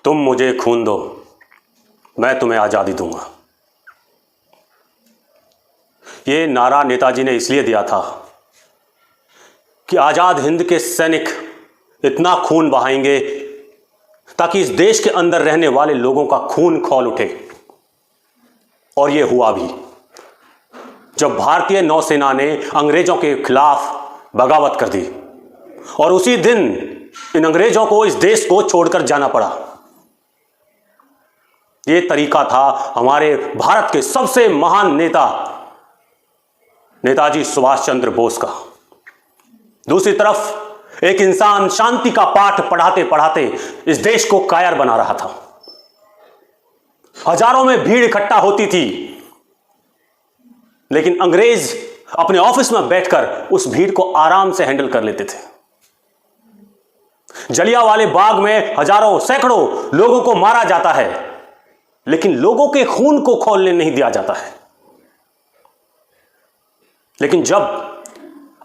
तुम मुझे खून दो, मैं तुम्हें आज़ादी दूंगा। ये नारा नेताजी ने इसलिए दिया था कि आज़ाद हिंद के सैनिक इतना खून बहाएंगे ताकि इस देश के अंदर रहने वाले लोगों का खून खौल उठे। और ये हुआ भी, जब भारतीय नौसेना ने अंग्रेजों के खिलाफ बगावत कर दी और उसी दिन इन अंग्रेजों को इस देश को छोड़कर जाना पड़ा। ये तरीका था हमारे भारत के सबसे महान नेता नेताजी सुभाष चंद्र बोस का। दूसरी तरफ एक इंसान शांति का पाठ पढ़ाते पढ़ाते इस देश को कायर बना रहा था। हजारों में भीड़ इकट्ठा होती थी, लेकिन अंग्रेज अपने ऑफिस में बैठकर उस भीड़ को आराम से हैंडल कर लेते थे। जलियांवाले बाग में हजारों सैकड़ों लोगों को मारा जाता है, लेकिन लोगों के खून को खौलने नहीं दिया जाता है। लेकिन जब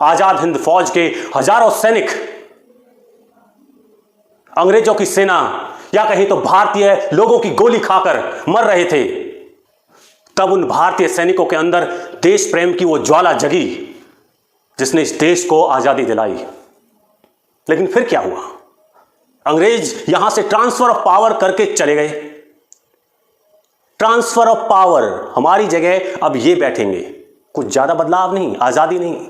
आजाद हिंद फौज के हजारों सैनिक अंग्रेजों की सेना या कहीं तो भारतीय लोगों की गोली खाकर मर रहे थे, तब उन भारतीय सैनिकों के अंदर देश प्रेम की वो ज्वाला जगी जिसने इस देश को आजादी दिलाई। लेकिन फिर क्या हुआ? अंग्रेज यहां से ट्रांसफर ऑफ पावर करके चले गए। ट्रांसफर ऑफ पावर, हमारी जगह अब ये बैठेंगे। कुछ ज्यादा बदलाव नहीं, आजादी नहीं,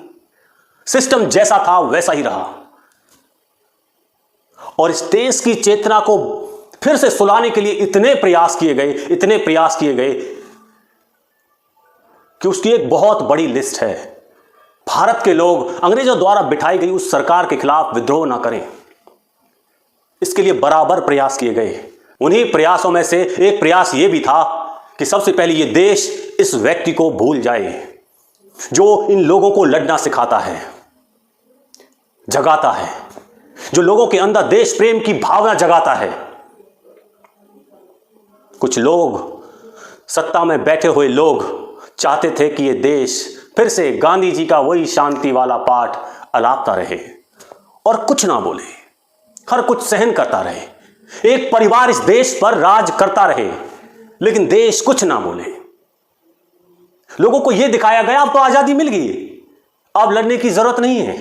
सिस्टम जैसा था वैसा ही रहा। और इस देश की चेतना को फिर से सुलाने के लिए इतने प्रयास किए गए कि उसकी एक बहुत बड़ी लिस्ट है। भारत के लोग अंग्रेजों द्वारा बिठाई गई उस सरकार के खिलाफ विद्रोह ना करें, इसके लिए बराबर प्रयास किए गए। उन्हीं प्रयासों में से एक प्रयास यह भी था कि सबसे पहले यह देश इस व्यक्ति को भूल जाए जो इन लोगों को लड़ना सिखाता है, जगाता है, जो लोगों के अंदर देश प्रेम की भावना जगाता है। कुछ लोग, सत्ता में बैठे हुए लोग चाहते थे कि यह देश फिर से गांधी जी का वही शांति वाला पाठ अलापता रहे और कुछ ना बोले, हर कुछ सहन करता रहे। एक परिवार इस देश पर राज करता रहे, लेकिन देश कुछ ना बोले। लोगों को यह दिखाया गया अब तो आजादी मिल गई, अब लड़ने की जरूरत नहीं है,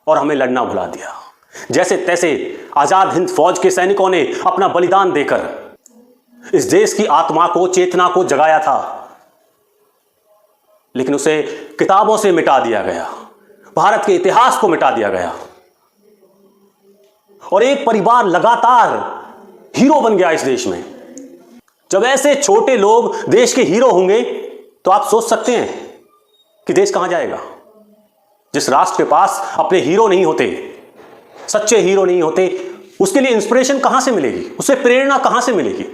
और हमें लड़ना भुला दिया। जैसे तैसे आजाद हिंद फौज के सैनिकों ने अपना बलिदान देकर इस देश की आत्मा को, चेतना को जगाया था, लेकिन उसे किताबों से मिटा दिया गया, भारत के इतिहास को मिटा दिया गया। और एक परिवार लगातार हीरो बन गया इस देश में। जब ऐसे छोटे लोग देश के हीरो होंगे तो आप सोच सकते हैं कि देश कहां जाएगा। जिस राष्ट्र के पास अपने हीरो नहीं होते, सच्चे हीरो नहीं होते, उसके लिए इंस्पिरेशन कहां से मिलेगी, उसे प्रेरणा कहां से मिलेगी।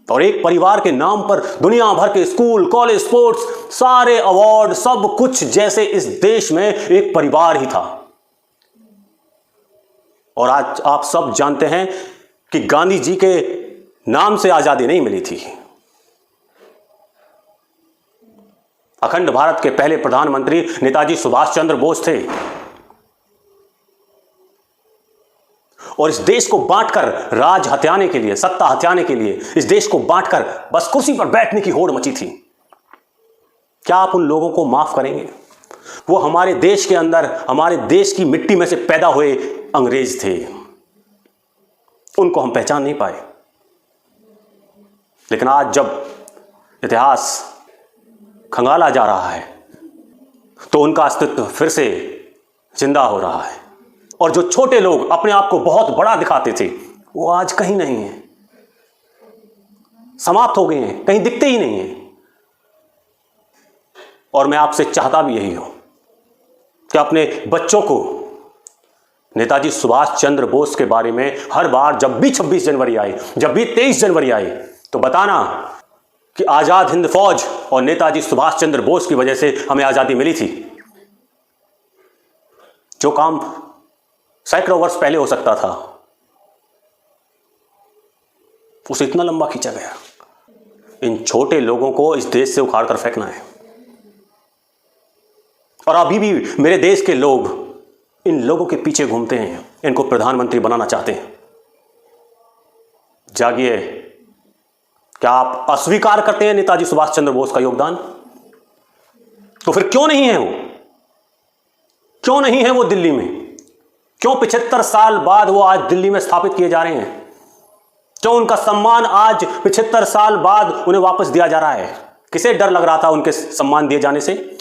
और एक परिवार के नाम पर दुनिया भर के स्कूल, कॉलेज, स्पोर्ट्स, सारे अवार्ड, सब कुछ जैसे इस देश में एक परिवार ही था। और आज आप सब जानते हैं कि गांधी जी के नाम से आजादी नहीं मिली थी। अखंड भारत के पहले प्रधानमंत्री नेताजी सुभाष चंद्र बोस थे, और इस देश को बांटकर राज हथियाने के लिए, सत्ता हथियाने के लिए इस देश को बांटकर बस कुर्सी पर बैठने की होड़ मची थी। क्या आप उन लोगों को माफ करेंगे? वो हमारे देश के अंदर, हमारे देश की मिट्टी में से पैदा हुए अंग्रेज थे, उनको हम पहचान नहीं पाए। लेकिन आज जब इतिहास खंगाला जा रहा है तो उनका अस्तित्व फिर से जिंदा हो रहा है। और जो छोटे लोग अपने आप को बहुत बड़ा दिखाते थे, वो आज कहीं नहीं है, समाप्त हो गए हैं, कहीं दिखते ही नहीं हैं। और मैं आपसे चाहता भी यही हूं कि अपने बच्चों को नेताजी सुभाष चंद्र बोस के बारे में हर बार जब भी 26 जनवरी आए, जब भी 23 जनवरी आए, तो बताना कि आजाद हिंद फौज और नेताजी सुभाष चंद्र बोस की वजह से हमें आजादी मिली थी। जो काम सैकड़ों वर्ष पहले हो सकता था, उसे इतना लंबा खींचा गया। इन छोटे लोगों को इस देश से उखाड़ कर फेंकना है। और अभी भी मेरे देश के लोग इन लोगों के पीछे घूमते हैं, इनको प्रधानमंत्री बनाना चाहते हैं। जागिए। क्या आप अस्वीकार करते हैं नेताजी सुभाष चंद्र बोस का योगदान? तो फिर क्यों नहीं है वो? क्यों नहीं है वो दिल्ली में? क्यों 75 साल बाद वो आज दिल्ली में स्थापित किए जा रहे हैं? क्यों उनका सम्मान आज 75 साल बाद उन्हें वापस दिया जा रहा है? किसे डर लग रहा था उनके सम्मान दिए जाने से?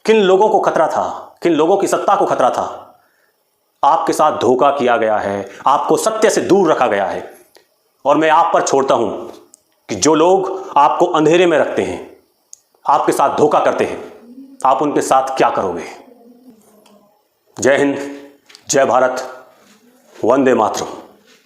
किन लोगों को खतरा था? किन लोगों की सत्ता को खतरा था? आपके साथ धोखा किया गया है, आपको सत्य से दूर रखा गया है। और मैं आप पर छोड़ता हूं कि जो लोग आपको अंधेरे में रखते हैं, आपके साथ धोखा करते हैं, आप उनके साथ क्या करोगे? जय हिंद, जय भारत, वंदे मातरम।